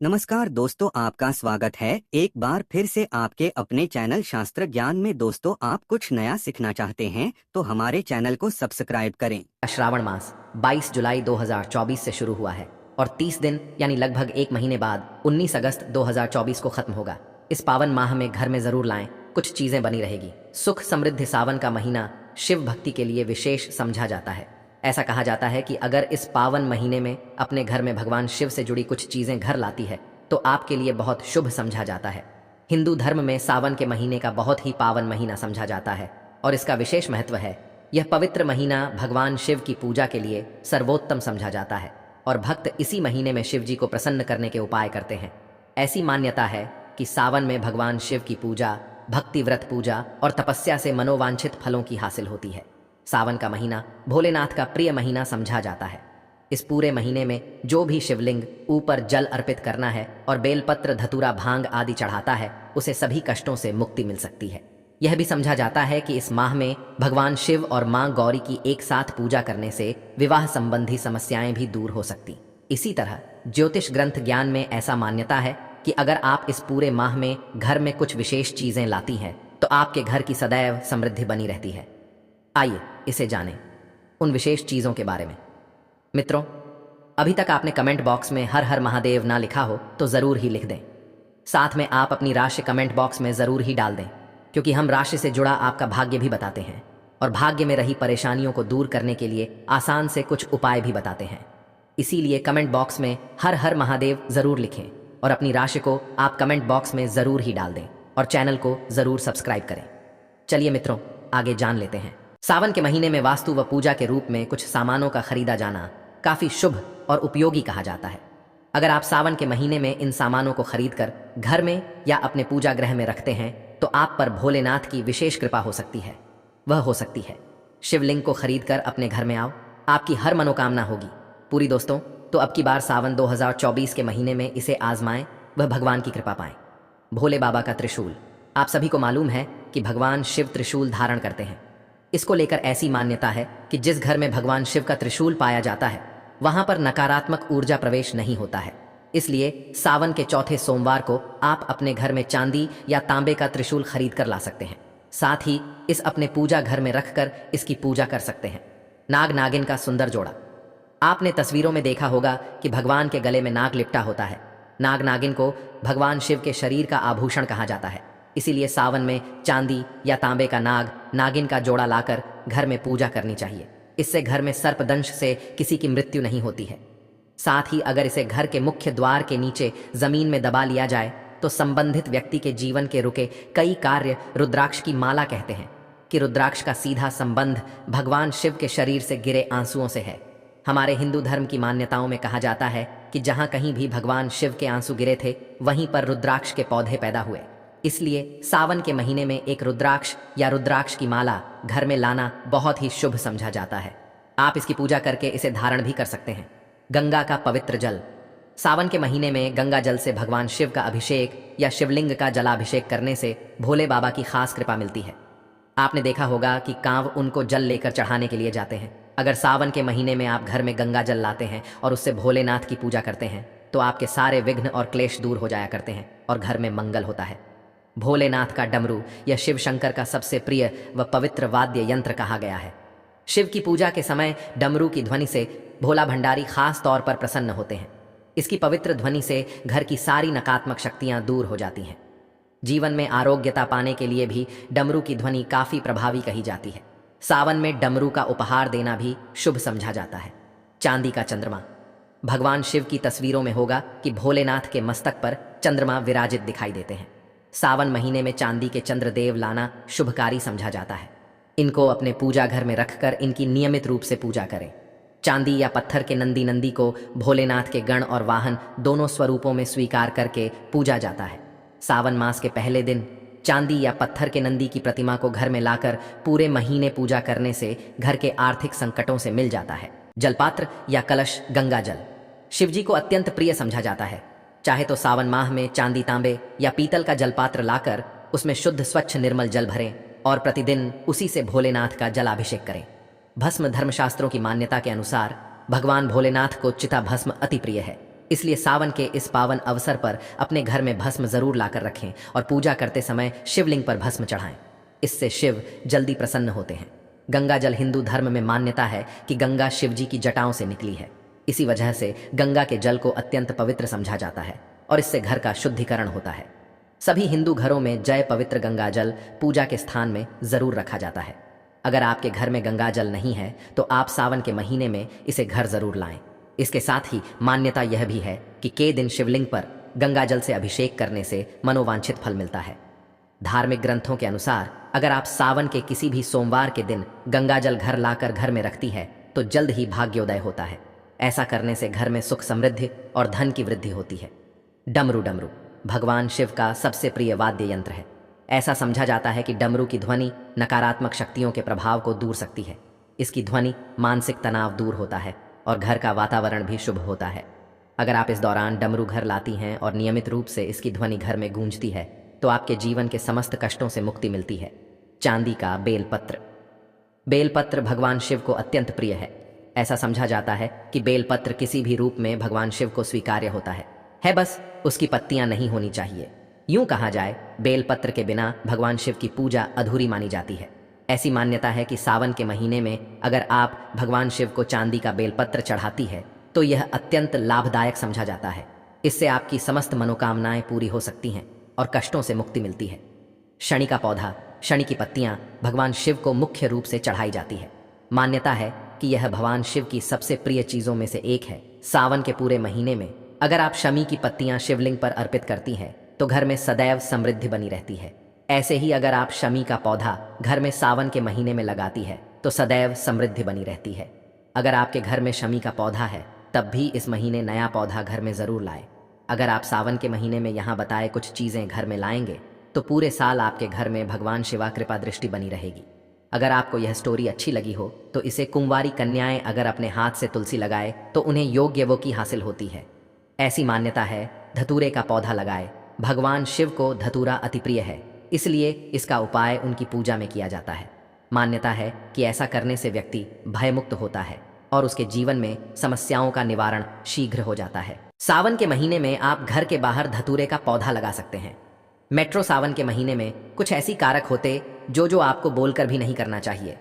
नमस्कार दोस्तों, आपका स्वागत है एक बार फिर से आपके अपने चैनल शास्त्र ज्ञान में। दोस्तों, आप कुछ नया सीखना चाहते हैं तो हमारे चैनल को सब्सक्राइब करें। श्रावण मास 22 जुलाई 2024 से शुरू हुआ है और 30 दिन यानी लगभग एक महीने बाद 19 अगस्त 2024 को खत्म होगा। इस पावन माह में घर में जरूर लाएं, कुछ चीजें बनी रहेगी। सुख समृद्धि। सावन का महीना शिव भक्ति के लिए विशेष समझा जाता है। ऐसा कहा जाता है कि अगर इस पावन महीने में अपने घर में भगवान शिव से जुड़ी कुछ चीजें घर लाती है तो आपके लिए बहुत शुभ समझा जाता है। हिंदू धर्म में सावन के महीने का बहुत ही पावन महीना समझा जाता है और इसका विशेष महत्व है। यह पवित्र महीना भगवान शिव की पूजा के लिए सर्वोत्तम समझा जाता है और भक्त इसी महीने में शिव जी को प्रसन्न करने के उपाय करते हैं। ऐसी मान्यता है कि सावन में भगवान शिव की पूजा, भक्ति व्रत पूजा और तपस्या से मनोवांछित फलों की हासिल होती है। सावन का महीना भोलेनाथ का प्रिय महीना समझा जाता है। इस पूरे महीने में जो भी शिवलिंग ऊपर जल अर्पित करना है और बेलपत्र, धतूरा, भांग आदि चढ़ाता है उसे सभी कष्टों से मुक्ति मिल सकती है। यह भी समझा जाता है कि इस माह में भगवान शिव और मां गौरी की एक साथ पूजा करने से विवाह संबंधी समस्याएं भी दूर हो सकती। इसी तरह ज्योतिष ग्रंथ ज्ञान में ऐसा मान्यता है कि अगर आप इस पूरे माह में घर में कुछ विशेष चीजें लाती हैं तो आपके घर की सदैव समृद्धि बनी रहती है। आइए इसे जानें, उन विशेष चीजों के बारे में। मित्रों, अभी तक आपने कमेंट बॉक्स में हर हर महादेव ना लिखा हो तो जरूर ही लिख दें। साथ में आप अपनी राशि कमेंट बॉक्स में जरूर ही डाल दें, क्योंकि हम राशि से जुड़ा आपका भाग्य भी बताते हैं और भाग्य में रही परेशानियों को दूर करने के लिए आसान से कुछ उपाय भी बताते हैं। इसीलिए कमेंट बॉक्स में हर हर महादेव जरूर लिखें और अपनी राशि को आप कमेंट बॉक्स में जरूर ही डाल दें और चैनल को जरूर सब्सक्राइब करें। चलिए मित्रों, आगे जान लेते हैं। सावन के महीने में वास्तु व पूजा के रूप में कुछ सामानों का खरीदा जाना काफी शुभ और उपयोगी कहा जाता है। अगर आप सावन के महीने में इन सामानों को खरीदकर घर में या अपने पूजा गृह में रखते हैं तो आप पर भोलेनाथ की विशेष कृपा हो सकती है। वह हो सकती है शिवलिंग को खरीदकर अपने घर में आओ, आपकी हर मनोकामना होगी पूरी। दोस्तों, तो अब की बार सावन 2024 के महीने में इसे आजमाएं, वह भगवान की कृपा पाएं। भोले बाबा का त्रिशूल। आप सभी को मालूम है कि भगवान शिव त्रिशूल धारण करते हैं। इसको लेकर ऐसी मान्यता है कि जिस घर में भगवान शिव का त्रिशूल पाया जाता है वहां पर नकारात्मक ऊर्जा प्रवेश नहीं होता है। इसलिए सावन के चौथे सोमवार को आप अपने घर में चांदी या तांबे का त्रिशूल खरीद कर ला सकते हैं। साथ ही इस अपने पूजा घर में रखकर इसकी पूजा कर सकते हैं। नाग नागिन का सुंदर जोड़ा। आपने तस्वीरों में देखा होगा कि भगवान के गले में नाग लिपटा होता है। नाग नागिन को भगवान शिव के शरीर का आभूषण कहा जाता है। इसीलिए सावन में चांदी या तांबे का नाग नागिन का जोड़ा लाकर घर में पूजा करनी चाहिए। इससे घर में सर्पदंश से किसी की मृत्यु नहीं होती है। साथ ही अगर इसे घर के मुख्य द्वार के नीचे जमीन में दबा लिया जाए तो संबंधित व्यक्ति के जीवन के रुके कई कार्य रुद्राक्ष की माला कहते हैं कि रुद्राक्ष का सीधा संबंध भगवान शिव के शरीर से गिरे आंसुओं से है। हमारे हिंदू धर्म की मान्यताओं में कहा जाता है कि जहां कहीं भी भगवान शिव के आंसू गिरे थे वहीं पर रुद्राक्ष के पौधे पैदा हुए। इसलिए सावन के महीने में एक रुद्राक्ष या रुद्राक्ष की माला घर में लाना बहुत ही शुभ समझा जाता है। आप इसकी पूजा करके इसे धारण भी कर सकते हैं। गंगा का पवित्र जल। सावन के महीने में गंगा जल से भगवान शिव का अभिषेक या शिवलिंग का जलाभिषेक करने से भोले बाबा की खास कृपा मिलती है। आपने देखा होगा कि कांव उनको जल लेकर चढ़ाने के लिए जाते हैं। अगर सावन के महीने में आप घर में गंगा जल लाते हैं और उससे भोलेनाथ की पूजा करते हैं तो आपके सारे विघ्न और क्लेश दूर हो जाया करते हैं और घर में मंगल होता है। भोलेनाथ का डमरू यह शिव शंकर का सबसे प्रिय व पवित्र वाद्य यंत्र कहा गया है। शिव की पूजा के समय डमरू की ध्वनि से भोला भंडारी खास तौर पर प्रसन्न होते हैं। इसकी पवित्र ध्वनि से घर की सारी नकारात्मक शक्तियां दूर हो जाती हैं। जीवन में आरोग्यता पाने के लिए भी डमरू की ध्वनि काफी प्रभावी कही जाती है। सावन में डमरू का उपहार देना भी शुभ समझा जाता है। चांदी का चंद्रमा। भगवान शिव की तस्वीरों में होगा कि भोलेनाथ के मस्तक पर चंद्रमा विराजित दिखाई देते हैं। सावन महीने में चांदी के चंद्रदेव लाना शुभकारी समझा जाता है। इनको अपने पूजा घर में रखकर इनकी नियमित रूप से पूजा करें। चांदी या पत्थर के नंदी को भोलेनाथ के गण और वाहन दोनों स्वरूपों में स्वीकार करके पूजा जाता है। सावन मास के पहले दिन चांदी या पत्थर के नंदी की प्रतिमा को घर में लाकर पूरे महीने पूजा करने से घर के आर्थिक संकटों से मिल जाता है। जलपात्र या कलश गंगा जल शिवजी को अत्यंत प्रिय समझा जाता है। चाहे तो सावन माह में चांदी, तांबे या पीतल का जलपात्र लाकर उसमें शुद्ध स्वच्छ निर्मल जल भरें और प्रतिदिन उसी से भोलेनाथ का जलाभिषेक करें। भस्म। धर्मशास्त्रों की मान्यता के अनुसार भगवान भोलेनाथ को चिता भस्म अति प्रिय है। इसलिए सावन के इस पावन अवसर पर अपने घर में भस्म जरूर लाकर रखें और पूजा करते समय शिवलिंग पर भस्म चढ़ाएं। इससे शिव जल्दी प्रसन्न होते हैं। गंगा जल हिंदू धर्म में मान्यता है कि गंगा शिव जी की जटाओं से निकली है। इसी वजह से गंगा के जल को अत्यंत पवित्र समझा जाता है और इससे घर का शुद्धिकरण होता है। सभी हिंदू घरों में जय पवित्र गंगा जल पूजा के स्थान में जरूर रखा जाता है। अगर आपके घर में गंगा जल नहीं है तो आप सावन के महीने में इसे घर जरूर लाएं। इसके साथ ही मान्यता यह भी है कि के दिन शिवलिंग पर गंगा जल से अभिषेक करने से मनोवांछित फल मिलता है। धार्मिक ग्रंथों के अनुसार अगर आप सावन के किसी भी सोमवार के दिन गंगा जल घर लाकर घर में रखती है तो जल्द ही भाग्योदय होता है। ऐसा करने से घर में सुख समृद्धि और धन की वृद्धि होती है। डमरू डमरू भगवान शिव का सबसे प्रिय वाद्य यंत्र है। ऐसा समझा जाता है कि डमरू की ध्वनि नकारात्मक शक्तियों के प्रभाव को दूर सकती है। इसकी ध्वनि मानसिक तनाव दूर होता है और घर का वातावरण भी शुभ होता है। अगर आप इस दौरान डमरू घर लाती हैं और नियमित रूप से इसकी ध्वनि घर में गूंजती है तो आपके जीवन के समस्त कष्टों से मुक्ति मिलती है। चांदी का बेलपत्र। बेलपत्र भगवान शिव को अत्यंत प्रिय है। ऐसा समझा जाता है कि बेलपत्र किसी भी रूप में भगवान शिव को स्वीकार्य होता है बस उसकी पत्तियां नहीं होनी चाहिए। यूं कहा जाए बेलपत्र के बिना भगवान शिव की पूजा अधूरी मानी जाती है। ऐसी मान्यता है कि सावन के महीने में अगर आप भगवान शिव को चांदी का बेलपत्र चढ़ाती है तो यह अत्यंत लाभदायक समझा जाता है। इससे आपकी समस्त मनोकामनाएं पूरी हो सकती हैं और कष्टों से मुक्ति मिलती है। शनि का पौधा, शनि की पत्तियां भगवान शिव को मुख्य रूप से चढ़ाई जाती है। मान्यता है कि यह भगवान शिव की सबसे प्रिय चीजों में से एक है। सावन के पूरे महीने में अगर आप शमी की पत्तियां शिवलिंग पर अर्पित करती हैं तो घर में सदैव समृद्धि बनी रहती है। ऐसे ही अगर आप शमी का पौधा घर में सावन के महीने में लगाती है तो सदैव समृद्धि बनी रहती है। अगर आपके घर में शमी का पौधा है तब भी इस महीने नया पौधा घर में जरूर लाएं। अगर आप सावन के महीने में यहाँ बताए कुछ चीजें घर में लाएंगे तो पूरे साल आपके घर में भगवान शिवा कृपा दृष्टि बनी रहेगी। अगर आपको यह स्टोरी अच्छी लगी हो तो इसे कुंवारी कन्याएं अगर अपने हाथ से तुलसी लगाए तो उन्हें योग्य वो की हासिल होती है। ऐसी मान्यता है धतूरे का पौधा लगाए। भगवान शिव को धतूरा अति प्रिय है, इसलिए इसका उपाय उनकी पूजा में किया जाता है। मान्यता है कि ऐसा करने से व्यक्ति भयमुक्त होता है और उसके जीवन में समस्याओं का निवारण शीघ्र हो जाता है। सावन के महीने में आप घर के बाहर धतूरे का पौधा लगा सकते हैं। मेट्रो सावन के महीने में कुछ ऐसी कारक होते जो आपको बोलकर भी नहीं करना चाहिए।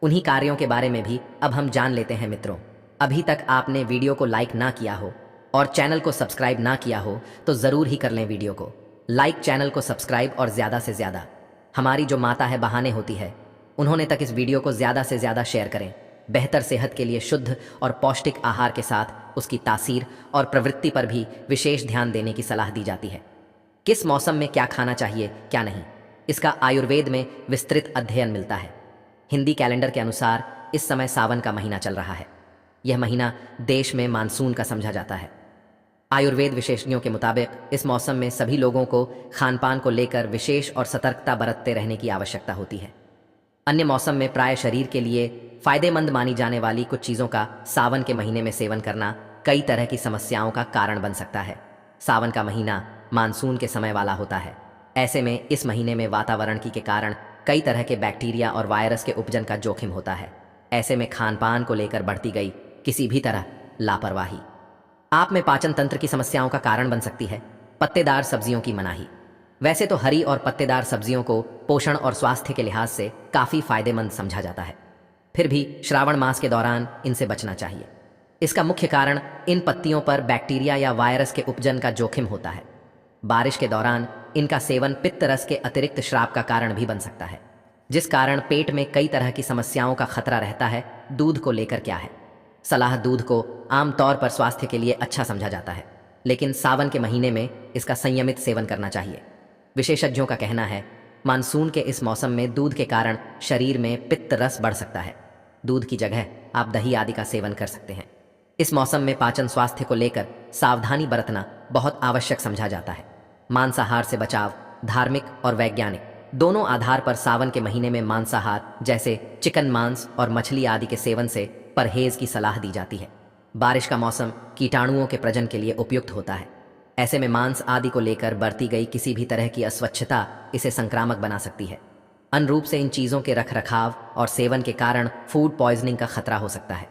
उन्हीं कार्यों के बारे में भी अब हम जान लेते हैं। मित्रों, अभी तक आपने वीडियो को लाइक ना किया हो और चैनल को सब्सक्राइब ना किया हो तो जरूर ही कर लें वीडियो को लाइक, चैनल को सब्सक्राइब और ज्यादा से ज्यादा। हमारी जो माता है बहाने होती है, उन्होंने तक इस वीडियो को ज्यादा से ज्यादा शेयर करें। बेहतर सेहत के लिए शुद्ध और पौष्टिक आहार के साथ उसकी तासीर और प्रवृत्ति पर भी विशेष ध्यान देने की सलाह दी जाती है। किस मौसम में क्या खाना चाहिए क्या नहीं, इसका आयुर्वेद में विस्तृत अध्ययन मिलता है। हिंदी कैलेंडर के अनुसार इस समय सावन का महीना चल रहा है। यह महीना देश में मानसून का समझा जाता है। आयुर्वेद विशेषज्ञों के मुताबिक इस मौसम में सभी लोगों को खान पान को लेकर विशेष और सतर्कता बरतते रहने की आवश्यकता होती है। अन्य मौसम में प्राय शरीर के लिए फायदेमंद मानी जाने वाली कुछ चीज़ों का सावन के महीने में सेवन करना कई तरह की समस्याओं का कारण बन सकता है। सावन का महीना मानसून के समय वाला होता है। ऐसे में इस महीने में वातावरण के कारण कई तरह के बैक्टीरिया और वायरस के उपजन का जोखिम होता है। ऐसे में खान पान को लेकर बढ़ती गई किसी भी तरह लापरवाही आप में पाचन तंत्र की समस्याओं का कारण बन सकती है। पत्तेदार सब्जियों की मनाही। वैसे तो हरी और पत्तेदार सब्जियों को पोषण और स्वास्थ्य के लिहाज से काफी फायदेमंद समझा जाता है, फिर भी श्रावण मास के दौरान इनसे बचना चाहिए। इसका मुख्य कारण इन पत्तियों पर बैक्टीरिया या वायरस के उपजन का जोखिम होता है। बारिश के दौरान इनका सेवन पित्त रस के अतिरिक्त श्राप का कारण भी बन सकता है, जिस कारण पेट में कई तरह की समस्याओं का खतरा रहता है। दूध को लेकर क्या है सलाह? दूध को आमतौर पर स्वास्थ्य के लिए अच्छा समझा जाता है, लेकिन सावन के महीने में इसका संयमित सेवन करना चाहिए। विशेषज्ञों का कहना है मानसून के इस मौसम में दूध के कारण शरीर में पित्त रस बढ़ सकता है। दूध की जगह आप दही आदि का सेवन कर सकते हैं। इस मौसम में पाचन स्वास्थ्य को लेकर सावधानी बरतना बहुत आवश्यक समझा जाता है। मांसाहार से बचाव धार्मिक और वैज्ञानिक दोनों आधार पर सावन के महीने में मांसाहार जैसे चिकन मांस और मछली आदि के सेवन से परहेज की सलाह दी जाती है। बारिश का मौसम कीटाणुओं के प्रजनन के लिए उपयुक्त होता है। ऐसे में मांस आदि को लेकर बरती गई किसी भी तरह की अस्वच्छता इसे संक्रामक बना सकती है। अनुरूप से इन चीज़ों के रखरखाव और सेवन के कारण फूड पॉइजनिंग का खतरा हो सकता है।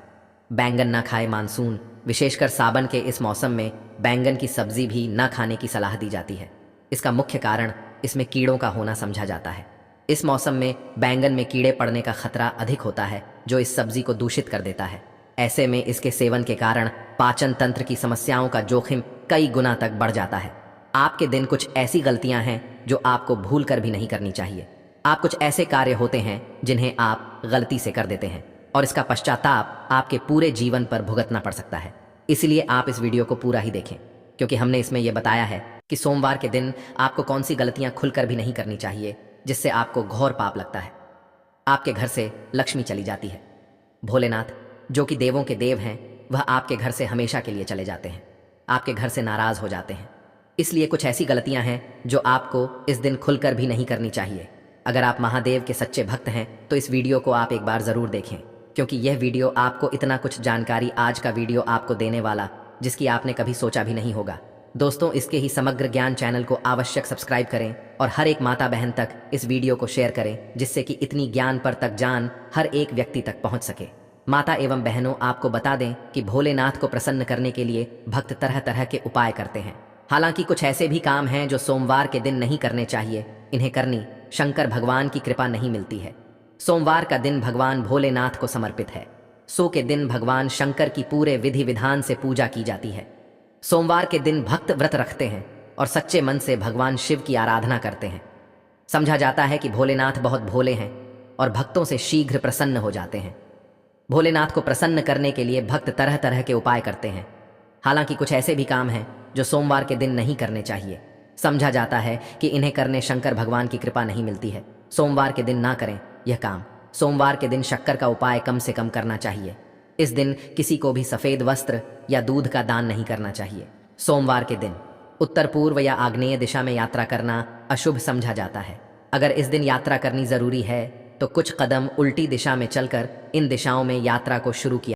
बैंगन न खाए मानसून विशेषकर सावन के इस मौसम में बैंगन की सब्जी भी न खाने की सलाह दी जाती है। इसका मुख्य कारण इसमें कीड़ों का होना समझा जाता है। इस मौसम में बैंगन में कीड़े पड़ने का खतरा अधिक होता है, जो इस सब्जी को दूषित कर देता है। ऐसे में इसके सेवन के कारण पाचन तंत्र की समस्याओं का जोखिम कई गुना तक बढ़ जाता है। आपके दिन कुछ ऐसी गलतियां हैं जो आपको भूल कर भी नहीं करनी चाहिए। आप कुछ ऐसे कार्य होते हैं जिन्हें आप गलती से कर देते हैं और इसका पश्चाताप आपके पूरे जीवन पर भुगतना पड़ सकता है। इसलिए आप इस वीडियो को पूरा ही देखें, क्योंकि हमने इसमें यह बताया है कि सोमवार के दिन आपको कौन सी गलतियां खुलकर भी नहीं करनी चाहिए, जिससे आपको घोर पाप लगता है। आपके घर से लक्ष्मी चली जाती है। भोलेनाथ, जो कि देवों के देव हैं, वह आपके घर से हमेशा के लिए चले जाते हैं, आपके घर से नाराज हो जाते हैं। इसलिए कुछ ऐसी गलतियां हैं जो आपको इस दिन खुलकर भी नहीं करनी चाहिए। अगर आप महादेव के सच्चे भक्त हैं तो इस वीडियो को आप एक बार ज़रूर देखें, क्योंकि यह वीडियो आपको इतना कुछ जानकारी आज का वीडियो आपको देने वाला, जिसकी आपने कभी सोचा भी नहीं होगा। दोस्तों, इसके ही समग्र ज्ञान चैनल को आवश्यक सब्सक्राइब करें और हर एक माता बहन तक इस वीडियो को शेयर करें, जिससे कि इतनी ज्ञान पर तक जान हर एक व्यक्ति तक पहुंच सके। माता एवं बहनों, आपको बता दें कि भोलेनाथ को प्रसन्न करने के लिए भक्त तरह तरह के उपाय करते हैं। हालांकि कुछ ऐसे भी काम हैं जो सोमवार के दिन नहीं करने चाहिए। इन्हें करनी शंकर भगवान की कृपा नहीं मिलती है। सोमवार का दिन भगवान भोलेनाथ को समर्पित है। सो के दिन भगवान शंकर की पूरे विधि विधान से पूजा की जाती है। सोमवार के दिन भक्त व्रत रखते हैं और सच्चे मन से भगवान शिव की आराधना करते हैं। समझा जाता है कि भोलेनाथ बहुत भोले हैं और भक्तों से शीघ्र प्रसन्न हो जाते हैं। भोलेनाथ को प्रसन्न करने के लिए भक्त तरह तरह के उपाय करते हैं। हालांकि कुछ ऐसे भी काम हैं जो सोमवार के दिन नहीं करने चाहिए। समझा जाता है कि इन्हें करने शंकर भगवान की कृपा नहीं मिलती है। सोमवार के दिन ना करें यह काम। सोमवार के दिन शक्कर का उपाय कम से कम करना चाहिए। इस दिन किसी को भी सफ़ेद वस्त्र या दूध का दान नहीं करना चाहिए। सोमवार के दिन उत्तर पूर्व या आग्नेय दिशा में यात्रा करना अशुभ समझा जाता है। अगर इस दिन यात्रा करनी ज़रूरी है तो कुछ कदम उल्टी दिशा में चलकर इन दिशाओं में यात्रा को शुरू किया